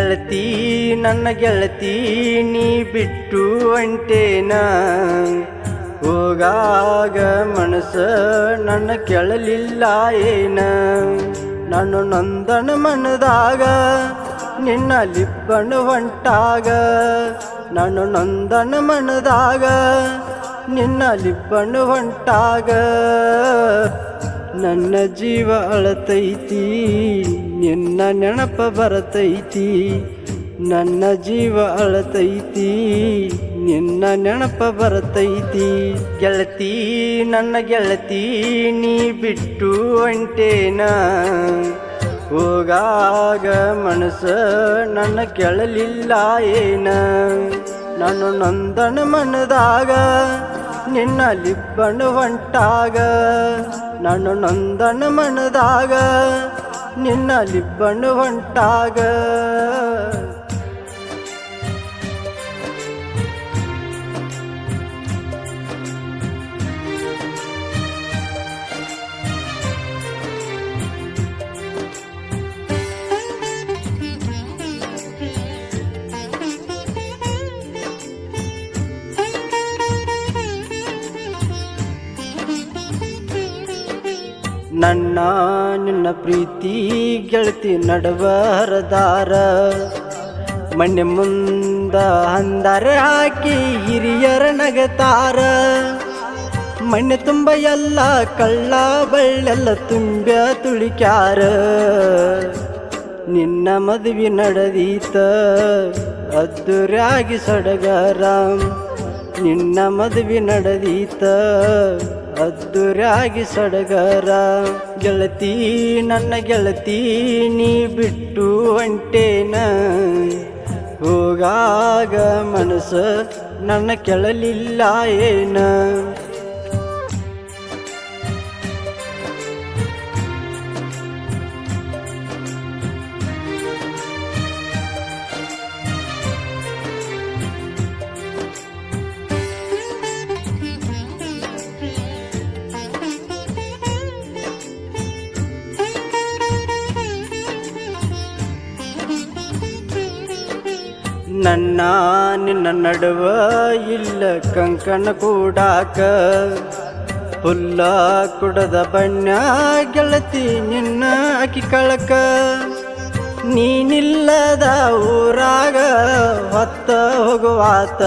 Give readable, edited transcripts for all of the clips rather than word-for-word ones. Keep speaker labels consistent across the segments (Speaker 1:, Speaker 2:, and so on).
Speaker 1: ಗೆಳತಿ ನನ್ನ ಗೆಳತಿ ನೀ ಬಿಟ್ಟು ಹೊಂಟೇನ ಹೋಗಾಗ ಮನಸ್ಸ ನನ್ನ ಕೆಳಲಿಲ್ಲ ಏನ ನಾನು ನೊಂದನ ಮನದಾಗ ನಿನ್ನ ಲಿಪ್ಪಣ ಹೊಂಟಾಗ ನಾನು ನೊಂದನ ಮನದಾಗ ನಿನ್ನ ಲಿಪ್ಪಣ ಹೊಂಟಾಗ ನನ್ನ ಜೀವ ಅಳತೈತಿ ನಿನ್ನ ನೆನಪ ಬರತೈತಿ ನನ್ನ ಜೀವ ಅಳತೈತಿ ನಿನ್ನ ನೆನಪ ಬರತೈತಿ ಗೆಳತಿ ನನ್ನ ಗೆಳತಿ ನೀ ಬಿಟ್ಟು ಹೊಂಟೇನ ಹೋಗಾಗ ಮನಸ್ಸ ನನ್ನ ಕೆಳಲಿಲ್ಲ ಏನ ನಾನು ನೊಂದನ ಮನದಾಗ ನಿನ್ನ ಲಿಪ್ಪಣ ಹೊಂಟಾಗ ನಾನು ನೊಂದನ ಮನದಾಗ ನಿನ್ನ ಲಿಪ್ಪಣ ಹೊಂಟಾಗ ನನ್ನ ನಿನ್ನ ಪ್ರೀತಿ ಗೆಳತಿ ನಡುವ ಹರದಾರ ಮಣ್ಣೆ ಮುಂದ ಹಂದಾರ ಹಾಕಿ ಹಿರಿಯರ ನಗತಾರ ಮಣ್ಣೆ ತುಂಬ ಎಲ್ಲ ಕಳ್ಳ ಬಳ್ಳೆಲ್ಲ ತುಂಬ ತುಳಿಕ್ಯಾರ ನಿನ್ನ ಮದುವೆ ನಡೆದೀತ ಅದ್ದೂರಾಗಿ ಸಡಗರ ನಿನ್ನ ಮದುವೆ ನಡೆದೀತ ಅದ್ದೂರಾಗಿ ಸಡಗರ ಗೆಳತಿ ನನ್ನ ಗೆಳತಿ ನೀ ಬಿಟ್ಟು ಹೊಂಟೇನ ಹೋಗಾಗ ಮನಸ್ಸ ನನ್ನ ಕೆಳಲಿಲ್ಲ ಏನ ನನ್ನ ನಿನ್ನ ನಡುವ ಇಲ್ಲ ಕಂಕಣ ಕೂಡಾಕ ಹುಲ್ಲ ಕುಡದ ಬಣ್ಣ ಗೆಳತಿ ನಿನ್ನ ಅಕ್ಕಿ ಕಳಕ ನೀನಿಲ್ಲದ ಊರಾಗ ಹೊತ್ತ ಹೋಗುವಾತ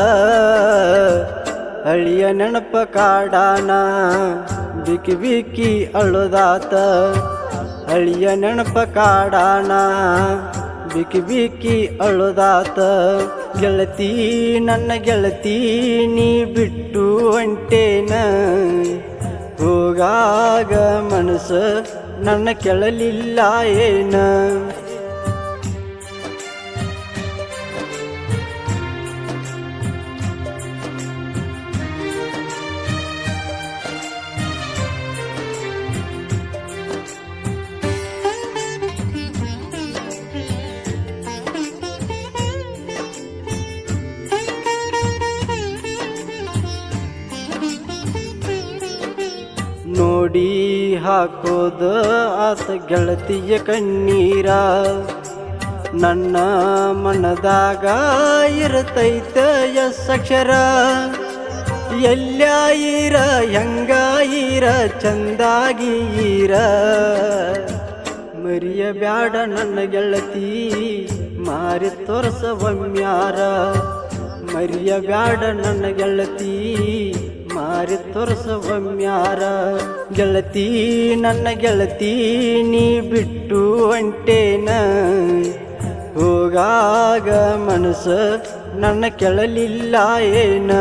Speaker 1: ಹಳಿಯ ನೆನಪ ಕಾಡಾನ ಬಿಕ್ಕಿ ಬಿಕ್ಕಿ ಅಳುದಾತ ಹಳಿಯ ನೆನಪ ಕಾಡಾನ ಬಿಕ್ಕಿ ಬಿಕ್ಕಿ ಅಳುದಾತ ಗೆಳತಿ ನನ್ನ ಗೆಳತಿ ನೀ ಬಿಟ್ಟು ಹೊಂಟೇನ ಹೋಗಾಗ ಮನಸ್ಸ ನನ್ನ ಕೆಳಲಿಲ್ಲ ಏನ ನೋಡಿ ಹಾಕೋದ ಆತ ಗೆಳತಿಯ ಕಣ್ಣೀರ ನನ್ನ ಮನದಾಗ ಇರತೈತ ಅಕ್ಷರ ಎಲ್ಲಾಯಿರ ಹೆಂಗಾಯಿರ ಚಂದಾಗೀರ ಮರಿಯ ಬ್ಯಾಡ ನನ್ನ ಗೆಳತಿ ಮಾರಿ ತೋರ್ಸ ಒಮ್ಮ್ಯಾರ ಮರಿಯ ಬ್ಯಾಡ ನನ್ನ ಗೆಳತಿ ಮಾರಿ ತೋರ್ಸ ಒಮ್ಮ್ಯಾರ ಗೆಳತಿ ನನ್ನ ಗೆಳತಿ ನೀ ಬಿಟ್ಟು ಹೊಂಟೇನ ಹೋಗಾಗ ಮನಸ್ಸ ನನ್ನ ಕೆಳಲಿಲ್ಲ ಏನ